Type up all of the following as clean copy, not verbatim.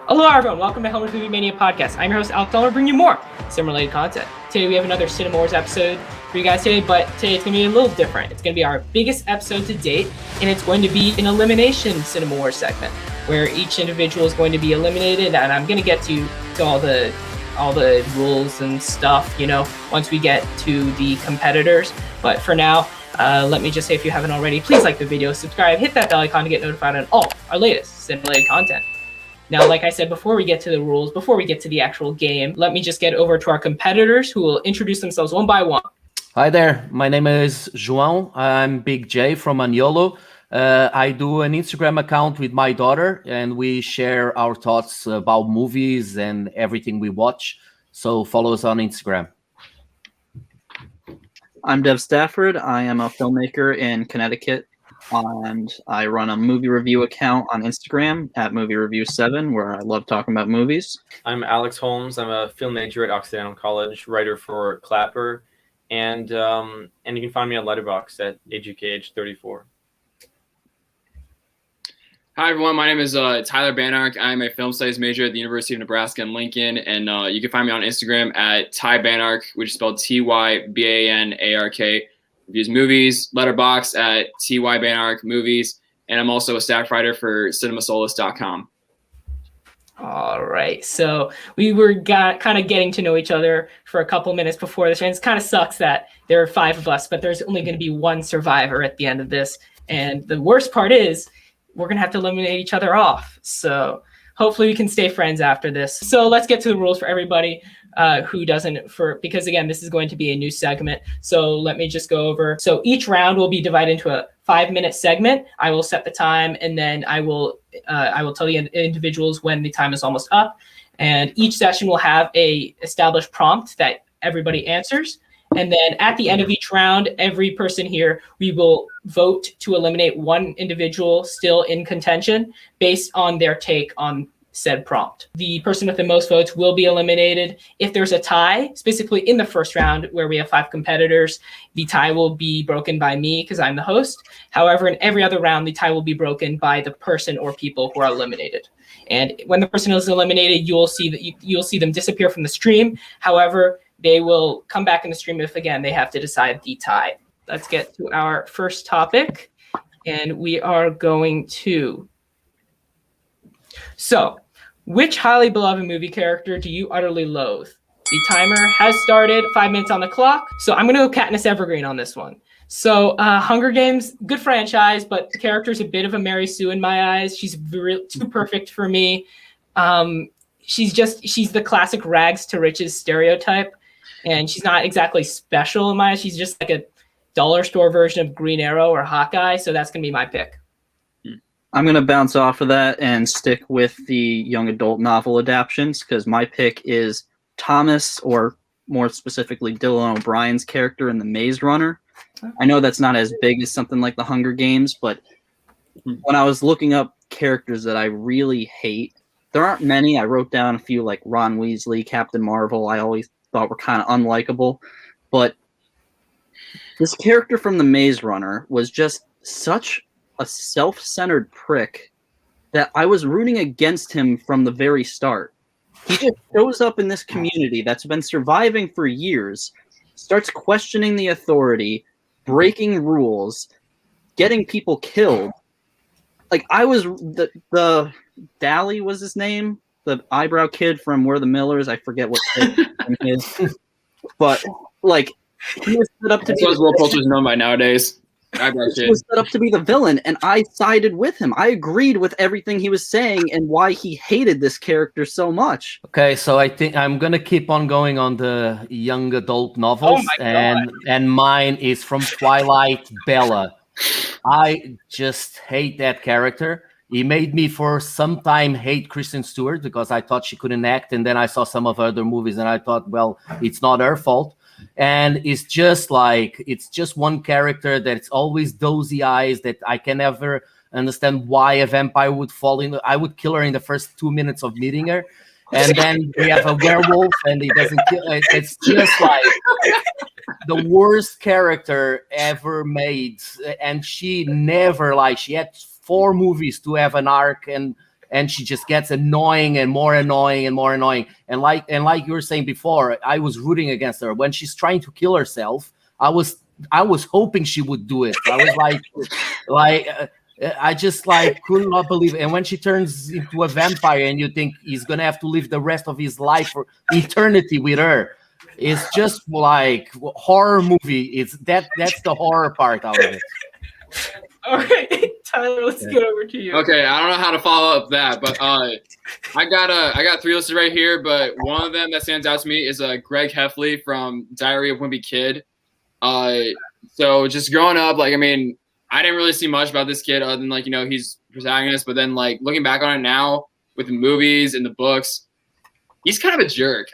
Hello everyone, welcome to Helmer's Movie Mania Podcast. I'm your host, Alex Helmer, bringing you more cinema-related content. Today we have another CINEMAWARS episode for you guys today, but today it's going to be a little different. It's going to be our biggest episode to date, and it's going to be an Elimination CINEMAWARS segment, where each individual is going to be eliminated, and I'm going to get to all the rules and stuff, once we get to the competitors. But for now, let me just say, if you haven't already, please like the video, subscribe, hit that bell icon to get notified on all our latest cinema-related content. Now, like I said, before we get to the rules, before we get to the actual game, let me just get over to our competitors who will introduce themselves one by one. Hi there, my name is João. I'm Big J from Unyolo. I do an Instagram account with my daughter, and we share our thoughts about movies and everything we watch. So follow us on Instagram. I'm Dev Stafford. I am a filmmaker in Connecticut, and I run a movie review account on Instagram at Movie Review 7, where I love talking about movies. I'm Alex Holmes. I'm a film major at Occidental College, writer for Clapper, and you can find me on Letterboxd at AGKH34. Hi everyone, my name is Tyler Ranark. I'm a film studies major at the University of Nebraska in Lincoln, and you can find me on Instagram at Ty Banark, which is spelled TYBANARK. Reviews movies, Letterboxd at TY Banark Movies, and I'm also a staff writer for CinemaSolace.com. All right, so we were kind of getting to know each other for a couple minutes before this, and it kind of sucks that there are 5 of us, but there's only going to be one survivor at the end of this. And the worst part is we're going to have to eliminate each other off. So hopefully we can stay friends after this. So let's get to the rules for everybody who doesn't, because again, this is going to be a new segment. So let me just go over. So each round will be divided into a 5-minute segment. I will set the time, and then I will tell the individuals when the time is almost up. And each session will have a established prompt that everybody answers. And then at the end of each round, every person here, we will vote to eliminate one individual still in contention based on their take on said prompt. The person with the most votes will be eliminated. If there's a tie, specifically in the first round where we have 5 competitors, the tie will be broken by me because I'm the host. However, in every other round, the tie will be broken by the person or people who are eliminated. And when the person is eliminated, you'll see them disappear from the stream. However, they will come back in the stream if, again, they have to decide the tie. Let's get to our first topic, and we are going to... So, which highly beloved movie character do you utterly loathe? The timer has started, 5 minutes on the clock. So I'm going to go Katniss Evergreen on this one. So Hunger Games, good franchise, but the character's a bit of a Mary Sue in my eyes. She's too perfect for me. She's the classic rags to riches stereotype. And she's not exactly special in my eyes. She's just like a dollar store version of Green Arrow or Hawkeye. So that's going to be my pick. I'm going to bounce off of that and stick with the young adult novel adaptions, because my pick is Thomas, or more specifically Dylan O'Brien's character in The Maze Runner. I know that's not as big as something like The Hunger Games, but when I was looking up characters that I really hate, there aren't many. I wrote down a few like Ron Weasley, Captain Marvel. I always thought were kind of unlikable, but this character from The Maze Runner was just such a self-centered prick that I was rooting against him from the very start. He just shows up in this community that's been surviving for years, starts questioning the authority, breaking rules, getting people killed. Like, I was the Dally was his name, the eyebrow kid from We're the Millers. I forget what his name is, but like, he was set up to be. That's what Will Poulter's known by nowadays. He was set up to be the villain, and I sided with him. I agreed with everything he was saying and why he hated this character so much. Okay, so I think I'm gonna keep on going on the young adult novels, and mine is from Twilight, Bella. I just hate that character. He made me for some time hate Kristen Stewart because I thought she couldn't act, and then I saw some of her other movies, and I thought, well, it's not her fault. And it's just one character that's always dozy eyes that I can never understand why a vampire would fall in. I would kill her in the first 2 minutes of meeting her. And then we have a werewolf and he doesn't kill. It's just like the worst character ever made. And she never, she had 4 movies to have an arc, and and she just gets annoying and more annoying and more annoying. And like you were saying before, I was rooting against her when she's trying to kill herself. I was hoping she would do it. I was I just could not believe it. And when she turns into a vampire and you think he's gonna have to live the rest of his life for eternity with her, it's just like horror movie. That's the horror part out of it. All right, Tyler, let's get over to you. Okay, I don't know how to follow up that, but I got 3 listed right here, but one of them that stands out to me is Greg Heffley from Diary of a Wimpy Kid. So just growing up, I didn't really see much about this kid other than he's protagonist, but then looking back on it now with the movies and the books, he's kind of a jerk.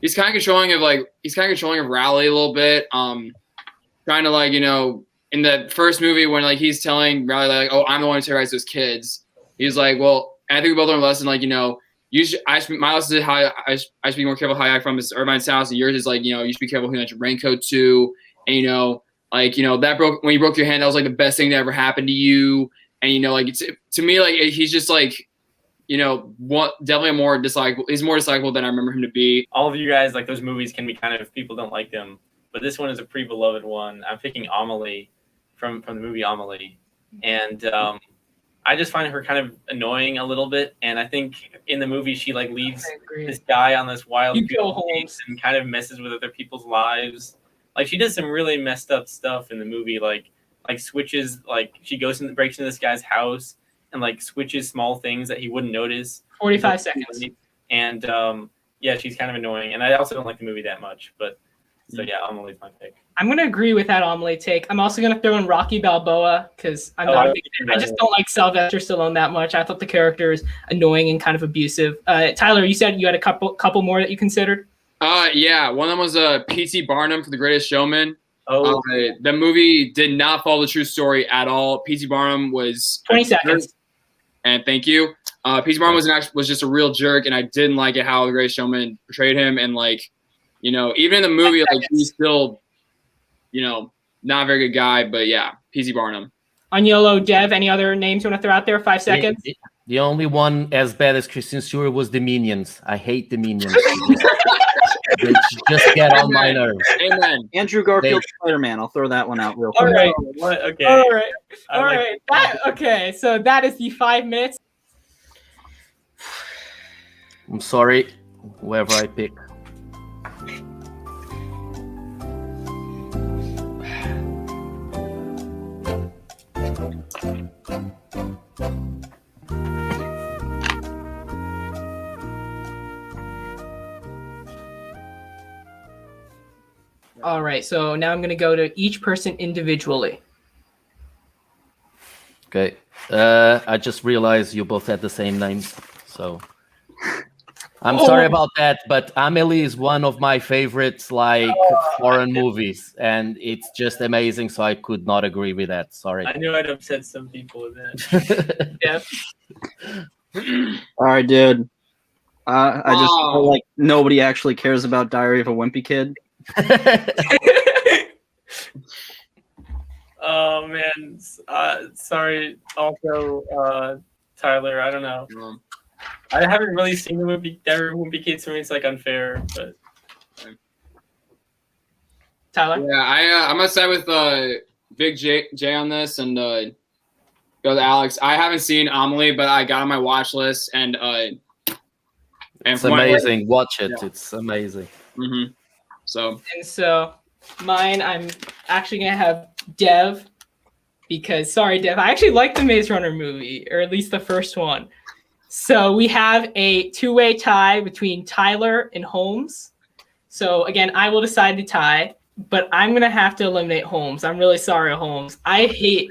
He's kind of controlling of Rowley a little bit. Trying to in the first movie when he's telling Riley oh, I'm the one who terrorized those kids. He's like, well, I think we both learned a lesson my lesson is I should be more careful how I act from Irvine's house, and yours is you should be careful who you let your raincoat to, and that broke when you broke your hand, that was the best thing that ever happened to you, and it's to me he's just definitely more dislikable. He's more dislikable than I remember him to be. All of you guys those movies can be kind of people don't like them, but this one is a pretty beloved one. I'm picking Amelie from the movie Amelie, and I just find her kind of annoying a little bit, and I think in the movie she leaves this guy on this wild goose and kind of messes with other people's lives. She does some really messed up stuff in the movie, switches, she goes and breaks into this guy's house and switches small things that he wouldn't notice. 45 seconds. And yeah, she's kind of annoying, and I also don't like the movie that much, but so yeah, Amelie's my pick. I'm gonna agree with that Amelie take. I'm also gonna throw in Rocky Balboa because I just don't like Sylvester Stallone that much. I thought the character is annoying and kind of abusive. Tyler, you said you had a couple more that you considered. Yeah, one of them was P.T. Barnum for The Greatest Showman. Oh, the movie did not follow the true story at all. P.T. Barnum was 20 seconds. And thank you. P.T. Barnum was just a real jerk, and I didn't like it how The Greatest Showman portrayed him, and even in the movie, he's still, not a very good guy, but yeah, P.T. Barnum. Unyolo, Dev, any other names you want to throw out there? 5 seconds. The only one as bad as Kristen Stewart was the Minions. I hate the Minions. They just get on my nerves. Amen. Andrew Garfield's Spider-Man. I'll throw that one out real quick. All right. What? Okay. All right. Okay, so that is the 5 minutes. I'm sorry, whoever I pick. All right, so now I'm going to go to each person individually. Okay. I just realized you both had the same names, so I'm sorry about that, but Amelie is one of my favorites, foreign movies, and it's just amazing, so I could not agree with that. Sorry. I knew I'd upset some people with that. Yeah. All right, dude. I just feel like nobody actually cares about Diary of a Wimpy Kid. Oh man, sorry. Also, Tyler, I don't know. I haven't really seen the movie Diary of a Wimpy Kid, so it's unfair. But Tyler, yeah, I'm gonna side with Big J on this and go to Alex. I haven't seen Amelie, but I got on my watch list and it's amazing. Watch it. Yeah. It's amazing. Mm-hmm. So mine, I'm actually gonna have Dev because sorry, Dev, I actually like the Maze Runner movie, or at least the first one. So we have a 2-way tie between Tyler and Holmes. So again, I will decide the tie, but I'm gonna have to eliminate Holmes. I'm really sorry, Holmes. I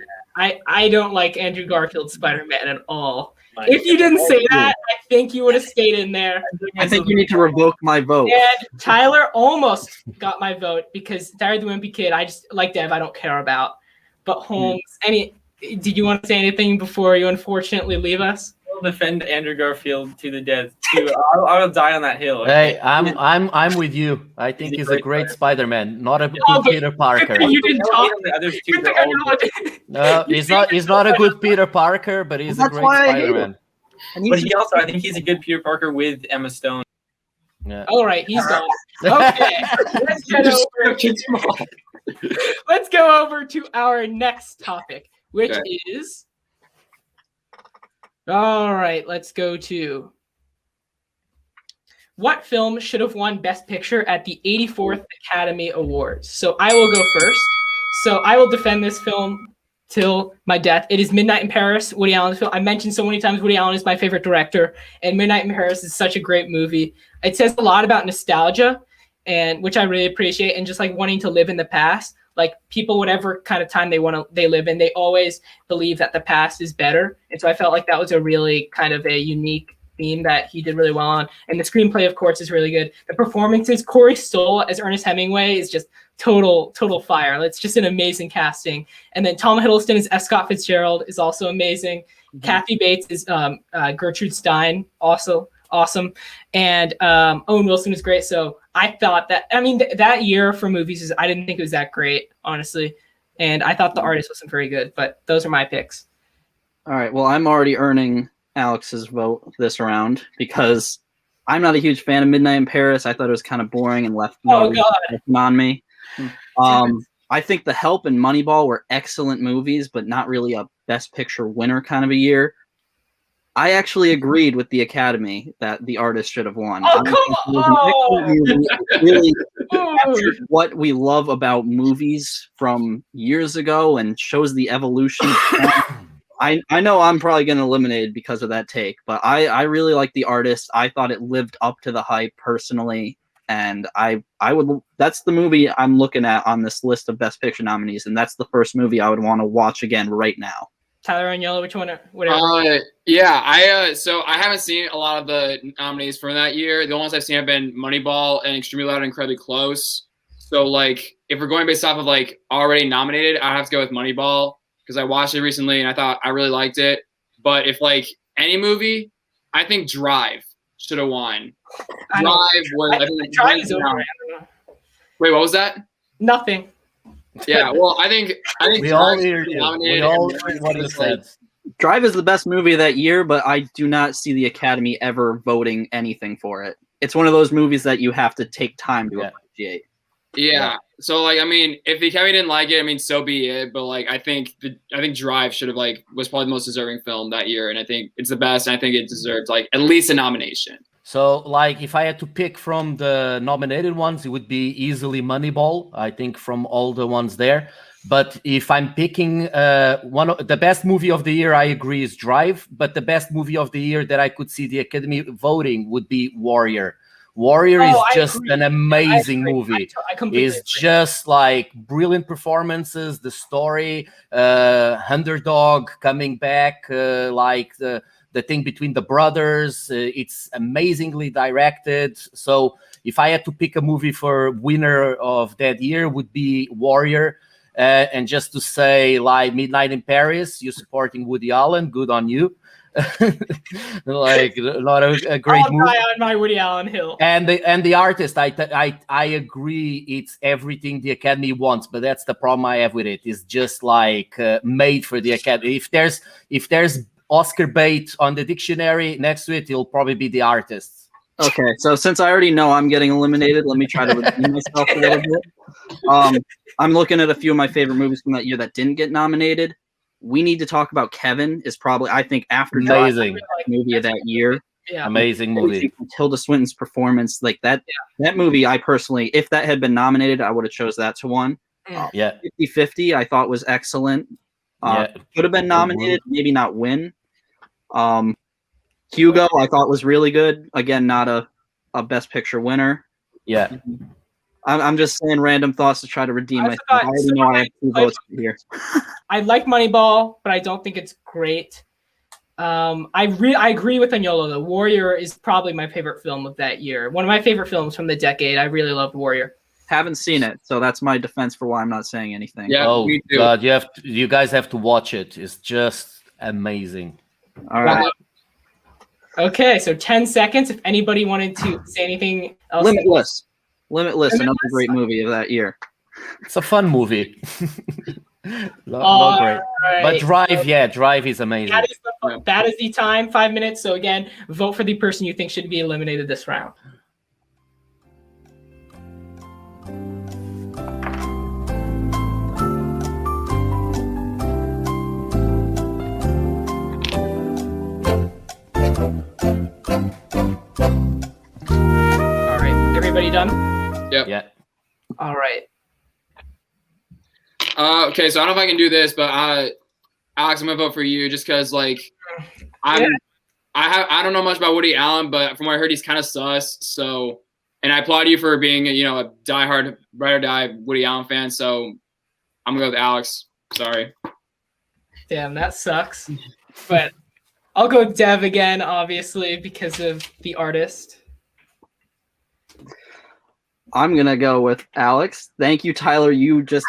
don't like Andrew Garfield's Spider-Man at all. If you didn't say that, I think you would have stayed in there. I think you need to revoke my vote. And Tyler almost got my vote because Diary of the Wimpy Kid, I just like Dev, I don't care about. But Holmes, did you want to say anything before you unfortunately leave us? will defend Andrew Garfield to the death too. I will die on that hill. Okay? Hey, I'm with you. I think he's a great Spider-Man, not a good but Peter Parker. You didn't talk. The others two. Good thing They're I'm all not- good. No, he's not a good Peter Parker, but he's a That's great why I hate Spider-Man. And But he also, I think he's a good Peter Parker with Emma Stone. Yeah. All right, he's gone. Okay, let's get over. Let's go over to our next topic, which is. All right, let's go to. What film should have won Best Picture at the 84th Academy Awards? So I will go first. So I will defend this film till my death. It is Midnight in Paris, Woody Allen's film. I mentioned so many times Woody Allen is my favorite director, and Midnight in Paris is such a great movie. It says a lot about nostalgia, and which I really appreciate, and just like wanting to live in the past. Like people, whatever kind of time they live in, they always believe that the past is better. And so I felt like that was a really kind of a unique theme that he did really well on. And the screenplay, of course, is really good. The performances, Corey Stoll as Ernest Hemingway is just total fire. It's just an amazing casting. And then Tom Hiddleston as F. Scott Fitzgerald is also amazing. Mm-hmm. Kathy Bates is Gertrude Stein, also awesome. And Owen Wilson is great. So I thought that, that year for movies, I didn't think it was that great, honestly. And I thought The Artist wasn't very good, but those are my picks. All right. Well, I'm already earning Alex's vote this round because I'm not a huge fan of Midnight in Paris. I thought it was kind of boring and left on me. I think The Help and Moneyball were excellent movies, but not really a Best Picture winner kind of a year. I actually agreed with the Academy that The Artist should have won. Oh, come on! Really captured what we love about movies from years ago and shows the evolution. I know I'm probably getting eliminated because of that take, but I really like The Artist. I thought it lived up to the hype personally, and that's the movie I'm looking at on this list of Best Picture nominees, and that's the first movie I would want to watch again right now. Tyler Unyolo, which one? Whatever. So I haven't seen a lot of the nominees from that year. The ones I've seen have been Moneyball and Extremely Loud and Incredibly Close. So like, if we're going based off of like already nominated, I have to go with Moneyball because I watched it recently and I thought I really liked it. But if like any movie, I think Drive should have won. Drive is over. Wait, what was that? Nothing. Yeah, well, I think we all hear you. We all heard what you said. Drive is the best movie of that year, but I do not see the Academy ever voting anything for it. It's one of those movies that you have to take time to appreciate. Yeah. So like, if the Academy didn't like it, so be it. But like, I think Drive should have was probably the most deserving film that year, and I think it's the best. And I think it deserves at least a nomination. So, if I had to pick from the nominated ones, it would be easily Moneyball, I think, from all the ones there. But if I'm picking the best movie of the year, I agree, is Drive. But the best movie of the year that I could see the Academy voting would be Warrior. Warrior is just an amazing movie. It's just brilliant performances, the story, underdog coming back, the thing between the brothers. It's amazingly directed. So if I had to pick a movie for winner of that year, would be Warrior. And just to say, Midnight in Paris, you're supporting Woody Allen. Good on you. Not a great movie. I'll die on my Woody Allen hill. And the Artist, I agree. It's everything the Academy wants, but that's the problem I have with it. It's just made for the Academy. If there's Oscar bait on the dictionary next to it, it'll probably be The Artist. Okay, so since I already know I'm getting eliminated, let me try to redeem myself a little bit. I'm looking at a few of my favorite movies from that year that didn't get nominated. We Need to Talk About Kevin is probably, I think, after amazing movie of that year. Yeah, amazing movie. Tilda Swinton's performance, that movie, I personally, if that had been nominated, I would have chose that to win. 50-50, I thought was excellent. Could have been nominated, maybe not win. Hugo, I thought was really good. Again, not a Best Picture winner. Yeah. I'm just saying random thoughts to try to redeem myself. I already know I have 2 votes here. I like Moneyball, but I don't think it's great. I agree with Unyolo, though. Warrior is probably my favorite film of that year. One of my favorite films from the decade. I really loved Warrior. Haven't seen it, so that's my defense for why I'm not saying anything. Yeah, oh God, you guys have to watch it. It's just amazing. All right. Okay, so 10 seconds. If anybody wanted to say anything else. Limitless, another great movie of that year. It's a fun movie. Not great. But Drive is amazing. That is the time, 5 minutes. So again, vote for the person you think should be eliminated this round. All right, everybody done? Yep. Yeah. All right. Okay, so I don't know if I can do this, but Alex, I'm gonna vote for you just because I don't know much about Woody Allen, but from what I heard, he's kind of sus. So, and I applaud you for being a diehard ride or die Woody Allen fan. So, I'm gonna go with Alex. Sorry. Damn, that sucks. But I'll go Dev again, obviously, because of the artist. I'm gonna go with Alex. Thank you, Tyler. You just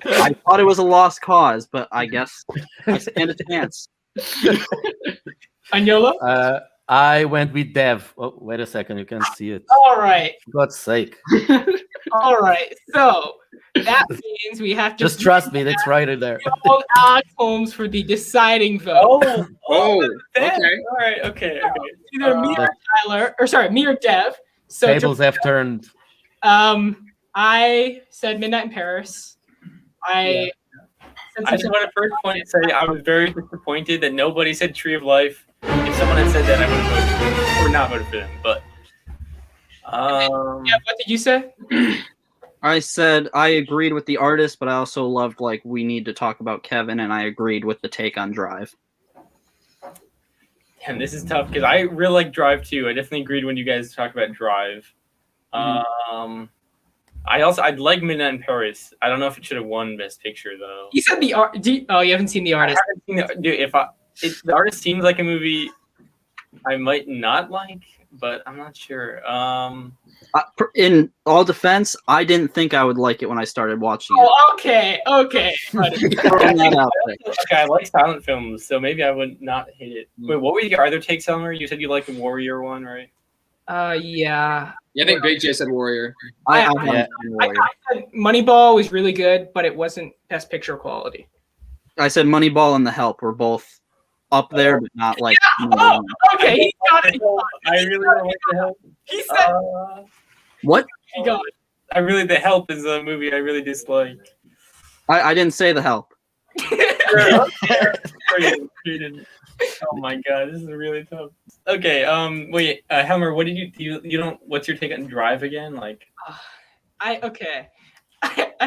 I thought it was a lost cause, but I guess I stand a chance. Unyolo? I went with Dev. Oh, wait a second, you can't see it. All right. For God's sake. All right. So that means we have to just trust me, that's right in there. Alex Holmes for the deciding vote. Okay. All right. Okay. Either me or Tyler, or sorry, me or Dev. So tables have turned. I said Midnight in Paris. I just want to first point and say I was very disappointed that nobody said Tree of Life. If someone had said that, I would have voted for them, or not voted for them. But yeah, what did you say? I said I agreed with the artist, but I also loved we need to talk about Kevin, and I agreed with the take on Drive. And this is tough because I really like Drive too. I definitely agreed when you guys talked about Drive. I'd like Midnight in Paris. I don't know if it should have won Best Picture though. You said the art. Oh, you haven't seen the artist. I haven't seen if the artist seems like a movie I might not like, but I'm not sure. In all defense, I didn't think I would like it when I started watching it. Oh, okay. Okay, I like silent films, so maybe I would not hate it. Wait, what were your other takes, Helmer? You said you liked the Warrior one, right? Yeah. Yeah, I think Big J said Warrior. I said Moneyball was really good, but it wasn't Best Picture quality. I said Moneyball and The Help were both up there, but not like. Yeah. Okay, he got it. I really don't like The Help. He said. What? He got it. The Help is a movie I really dislike. I didn't say The Help. You didn't. Oh my god, this is really tough. Okay, wait, Helmer, what did you don't? What's your take on Drive again? I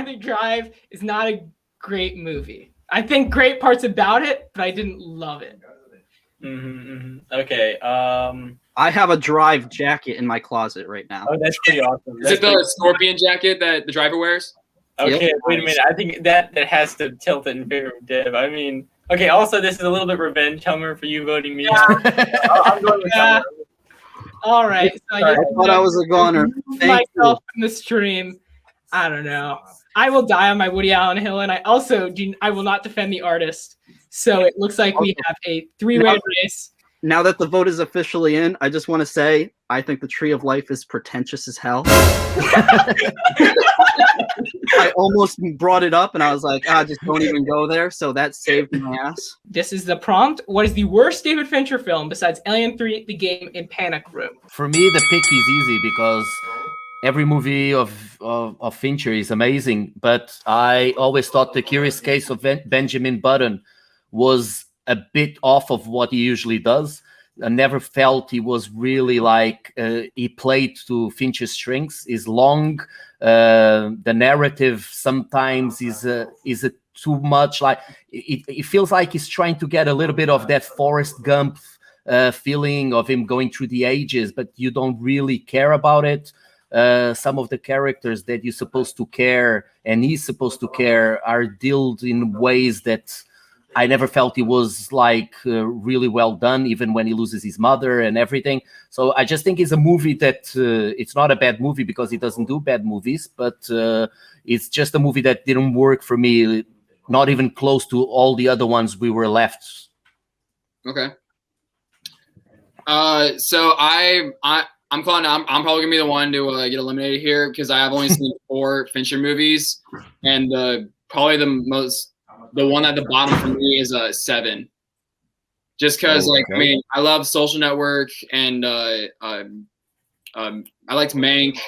think Drive is not a great movie. I think great parts about it, but I didn't love it. Okay. I have a Drive jacket in my closet right now. Oh, that's pretty awesome. Is it the scorpion jacket that the driver wears? Okay, Yep. Wait a minute. I think that has to tilt it in favor of Dev. I mean, okay. Also, this is a little bit revenge, Helmer, for you voting me out. I'm going with Helmer. All right. So I thought I was a goner. Thank myself in the stream. I don't know. I will die on my Woody Allen hill, and I will not defend the artist. So it looks like we have a three-way race. Now that the vote is officially in, I just want to say I think the Tree of Life is pretentious as hell. I almost brought it up, and I was like, just don't even go there. So that saved my ass. This is the prompt. What is the worst David Fincher film besides Alien 3, The Game, and Panic Room? For me, the pick is easy because every movie of Fincher is amazing, but I always thought The Curious Case of Benjamin Button was a bit off of what he usually does. I never felt he was really he played to Fincher's strengths. Is long. The narrative sometimes is too much. It feels like he's trying to get a little bit of that Forrest Gump feeling of him going through the ages, but you don't really care about it. Some of the characters that you're supposed to care and he's supposed to care are dealt in ways that I never felt it was really well done, even when he loses his mother and everything. So I just think it's a movie that it's not a bad movie because he doesn't do bad movies, but it's just a movie that didn't work for me, not even close to all the other ones we were left Okay. So I'm calling. I'm probably gonna be the one to get eliminated here because I have only seen 4 Fincher movies, and probably the one at the bottom for me is 7. Just because, like, I mean, I love Social Network, and I liked Mank.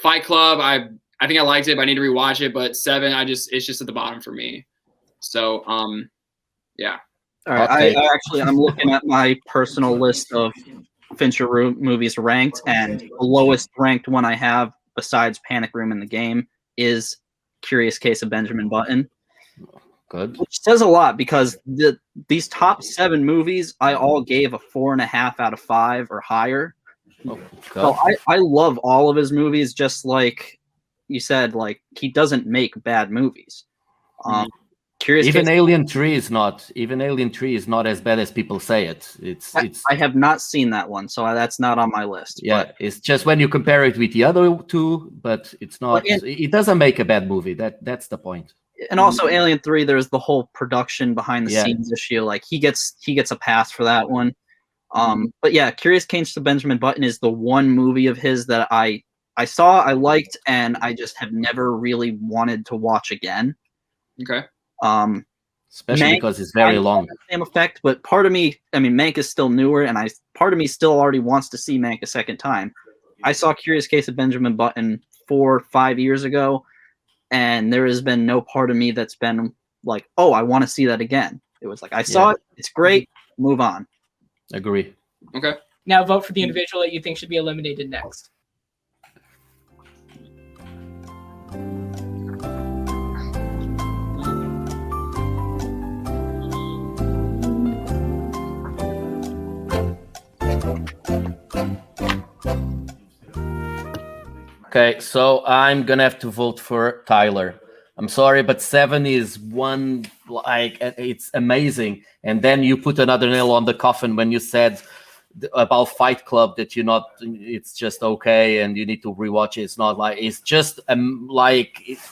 Fight Club, I think I liked it, but I need to rewatch it. But 7, it's just at the bottom for me. So, yeah. All right, I'm looking at my personal list of Fincher movies ranked, and the lowest ranked one I have besides Panic Room in the Game is Curious Case of Benjamin Button. Good. Which says a lot because these top 7 movies I all gave a 4.5 out of 5 or higher. Oh, so I love all of his movies, just like you said, like he doesn't make bad movies. Even Alien 3 is not as bad as people say it. I have not seen that one, so that's not on my list. Yeah, but it's just when you compare it with the other 2, but it's not. It doesn't make a bad movie. That's the point. And also Alien 3, there's the whole production behind the scenes issue. Like he gets a pass for that one. But yeah, Curious Case of Benjamin Button is the one movie of his that I saw, I liked, and I just have never really wanted to watch again. Okay. Especially Mank, because it's very long. Same effect, but part of me, I mean, Mank is still newer, and part of me still already wants to see Mank a second time. I saw Curious Case of Benjamin Button 4 or 5 years ago, and there has been no part of me that's been like, oh, I want to see that again. It was like, I saw it, it's great, move on. Agree. Okay. Now vote for the individual that you think should be eliminated next. Okay, so I'm gonna have to vote for Tyler. I'm sorry, but 7 is one, like, it's amazing. And then you put another nail on the coffin when you said about Fight Club that it's just okay and you need to rewatch it. It's not like, it's just it's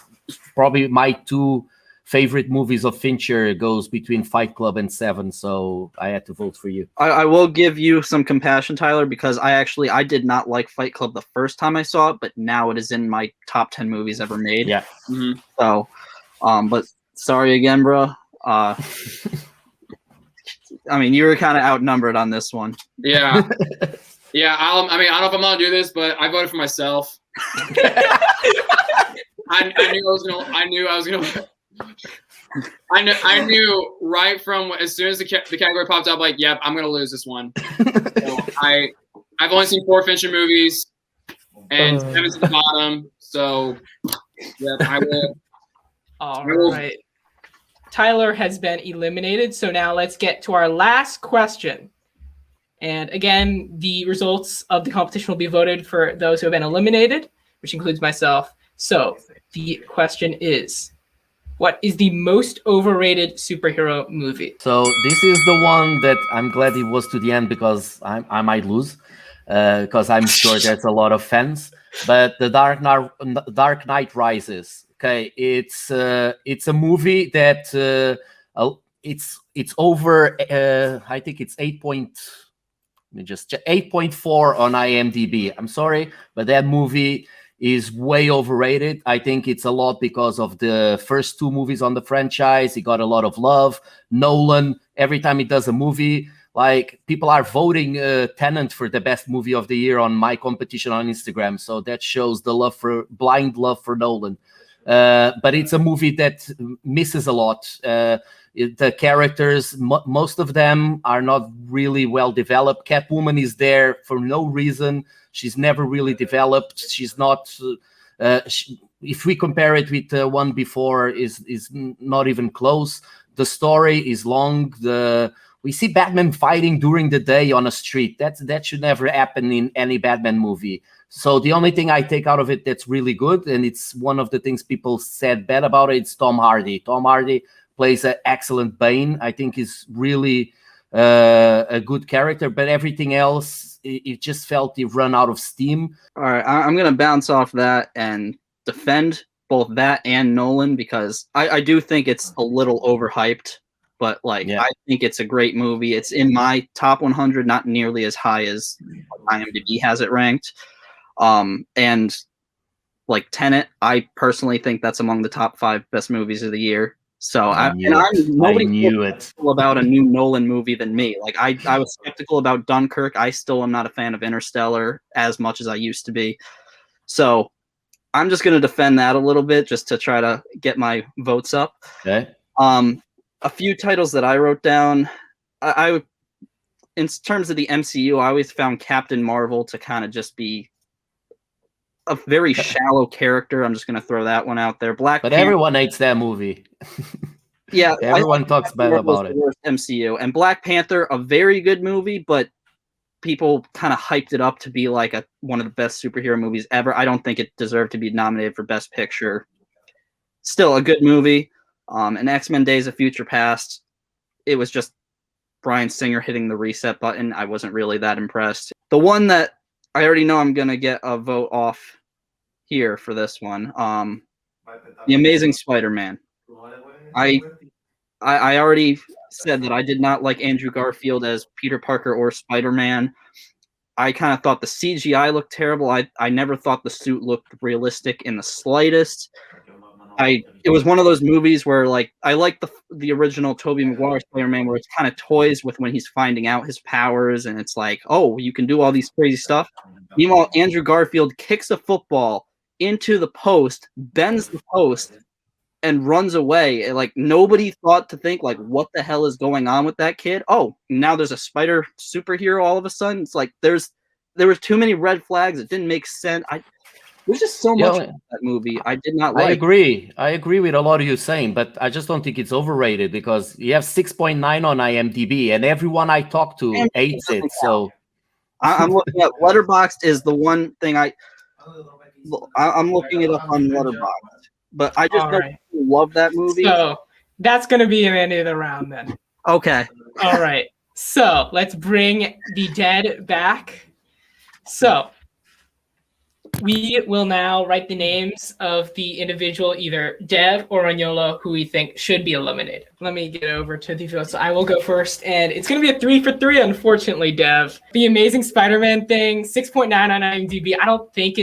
probably my 2 favorite movies of Fincher goes between Fight Club and 7, so I had to vote for you. I will give you some compassion, Tyler, because I did not like Fight Club the first time I saw it, but now it is in my top 10 movies ever made. Yeah. Mm-hmm. So, but sorry again, bro. I mean, you were kind of outnumbered on this one. Yeah. Yeah. I don't know if I'm gonna do this, but I voted for myself. I knew right from as soon as the category popped up, like, yep, I'm gonna lose this one. So I've only seen 4 Fincher movies, and 7's at the bottom. So, yep, I will. All right. Tyler has been eliminated. So now let's get to our last question. And again, the results of the competition will be voted for those who have been eliminated, which includes myself. So the question is, what is the most overrated superhero movie? So this is the one that I'm glad it was to the end because I might lose because I'm sure there's a lot of fans. But The Dark Knight Rises. Okay, it's a movie that it's over. I think it's 8.4 on IMDb. I'm sorry, but that movie is way overrated. I think it's a lot because of the first 2 movies on the franchise. He got a lot of love. Nolan, every time he does a movie, like, people are voting Tenet for the best movie of the year on my competition on Instagram. So that shows the blind love for Nolan. But it's a movie that misses a lot. The characters, most of them are not really well developed. Catwoman is there for no reason. She's never really developed. She's not. If we compare it with the one before, is not even close. The story is long. We see Batman fighting during the day on a street. That should never happen in any Batman movie. So the only thing I take out of it that's really good, and it's one of the things people said bad about it, it's Tom Hardy. Tom Hardy plays an excellent Bane. I think he's really a good character, but everything else, it just felt it run out of steam. All right, I'm going to bounce off that and defend both that and Nolan because I do think it's a little overhyped. but I think it's a great movie. It's in my top 100, not nearly as high as IMDb has it ranked. And like Tenet, I personally think that's among the top 5 best movies of the year. So nobody knew it about a new Nolan movie than me. Like I was skeptical about Dunkirk. I still am not a fan of Interstellar as much as I used to be. So I'm just going to defend that a little bit just to try to get my votes up. Okay. A few titles that I wrote down, I in terms of the MCU, I always found Captain Marvel to kind of just be a very shallow character. I'm just going to throw that one out there. But everyone hates that movie. Yeah, everyone talks bad about it. MCU and Black Panther, a very good movie, but people kind of hyped it up to be like one of the best superhero movies ever. I don't think it deserved to be nominated for Best Picture. Still a good movie. And X-Men Days of Future Past, it was just Bryan Singer hitting the reset button. I wasn't really that impressed. The one that I already know I'm going to get a vote off here for this one, The Amazing Spider-Man. I already said that I did not like Andrew Garfield as Peter Parker or Spider-Man. I kind of thought the CGI looked terrible. I never thought the suit looked realistic in the slightest. It was one of those movies where I like the original Tobey Maguire Spider-Man where it's kind of toys with when he's finding out his powers and it's like, oh, you can do all these crazy stuff. Meanwhile, Andrew Garfield kicks a football into the post, bends the post, and runs away. And, nobody thought to think, what the hell is going on with that kid? Oh, now there's a spider superhero all of a sudden. It's like there was too many red flags. It didn't make sense. There's just so much about that movie I did not like. I agree with a lot of you saying, but I just don't think it's overrated because you have 6.9 on IMDb, and everyone I talk to hates it. So I'm looking at Letterboxd is the one thing I'm looking it up on Letterboxd. But I just love that movie. So that's going to be an end of the round then. Okay. All right. So let's bring the dead back. So we will now write the names of the individual, either Dev or Unyolo, who we think should be eliminated. Let me get over to the votes. I will go first, and it's going to be a 3 for 3, unfortunately, Dev. The Amazing Spider-Man thing, 6.9 on IMDb. I don't think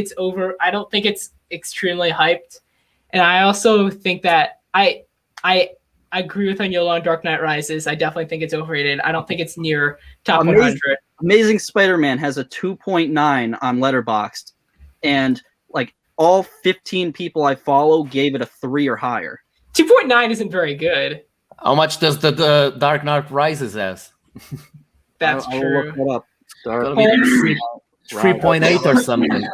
it's extremely hyped. And I also think that I agree with Unyolo on Dark Knight Rises. I definitely think it's overrated. I don't think it's near top 100. Amazing Spider-Man has a 2.9 on Letterboxd, and all 15 people I follow gave it a 3 or higher. 2.9 isn't very good. How much does the Dark Knight Rises as? That's true. I'll look it up. 3.8 or something.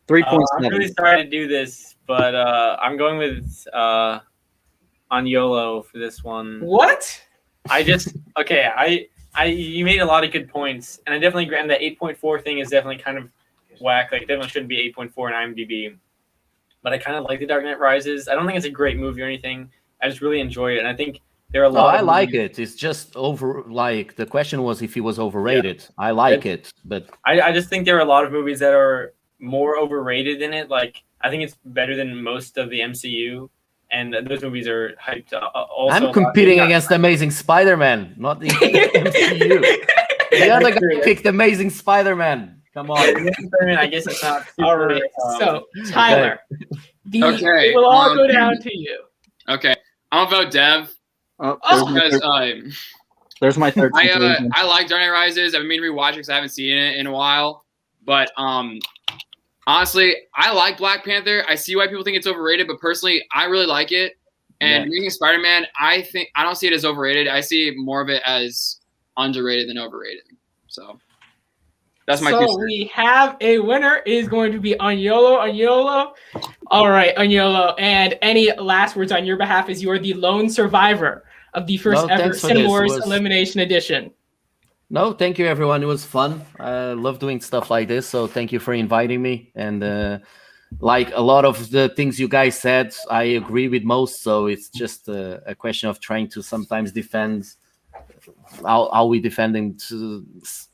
3.7. I'm really sorry to do this, but I'm going with Unyolo for this one. What? You made a lot of good points, and I definitely agree. And the 8.4 thing is definitely kind of whack. Definitely shouldn't be 8.4 in IMDb. But I kind of like The Dark Knight Rises. I don't think it's a great movie or anything. I just really enjoy it, and I think there are a lot. I like it. It's just the question was if he was overrated. Yeah. I like it, but I just think there are a lot of movies that are more overrated than it. I think it's better than most of the MCU. And those movies are hyped. Also, I'm competing against Amazing Spider-Man, not the MCU. The other guy picked Amazing Spider-Man. Come on. I guess it's not super, all right. So, Tyler, it will all go down to you. Okay. I'm going to vote Dev. There's my third. I like Dark Knight Rises. I've been meaning to rewatch it because I haven't seen it in a while. But honestly, I like Black Panther. I see why people think it's overrated, but personally, I really like it. And Amazing Spider-Man, I don't see it as overrated. I see more of it as underrated than overrated. So that's my. So we have a winner. It is going to be Unyolo. All right, Unyolo. And any last words on your behalf? As you are the lone survivor of the first ever CINEMAWARS Elimination Edition. No, thank you, everyone. It was fun. I love doing stuff like this, so thank you for inviting me. And like a lot of the things you guys said, I agree with most, so it's just a question of trying to sometimes defend how we defending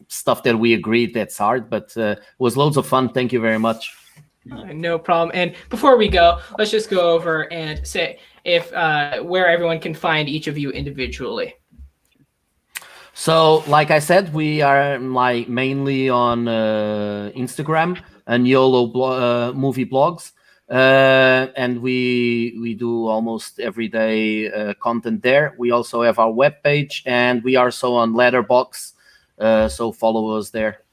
stuff that we agreed that's hard, but it was loads of fun. Thank you very much. No problem. And before we go, let's just go over and say if where everyone can find each of you individually. So, like I said, we are like mainly on Instagram and Unyolo movie blogs, and we do almost everyday content there. We also have our webpage, and we are so on Letterboxd, so follow us there.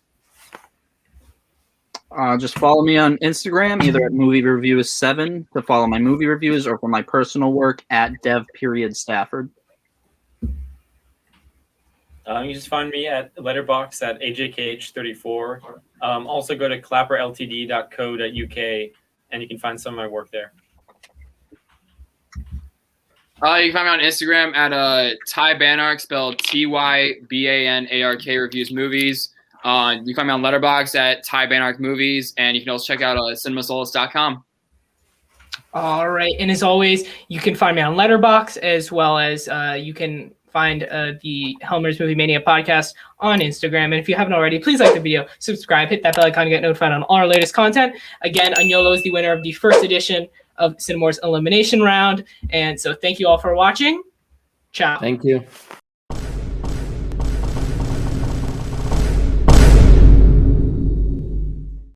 Just follow me on Instagram, either at moviereviews7 to follow my movie reviews, or for my personal work at dev.stafford. You just find me at Letterboxd at AJKH34. Also go to clapperltd.co.uk and you can find some of my work there. You can find me on Instagram at Ty Banark, spelled TYBANARK, reviews movies. You can find me on Letterboxd at Ty Banark Movies, and you can also check out cinemasolace.com. All right, and as always, you can find me on Letterboxd, as well as you can find the Helmer's Movie Mania podcast on Instagram. And if you haven't already, please like the video, subscribe, hit that bell icon to get notified on all our latest content. Again, Unyolo is the winner of the first edition of CINEMAWARS Elimination Round. And so thank you all for watching. Ciao. Thank you.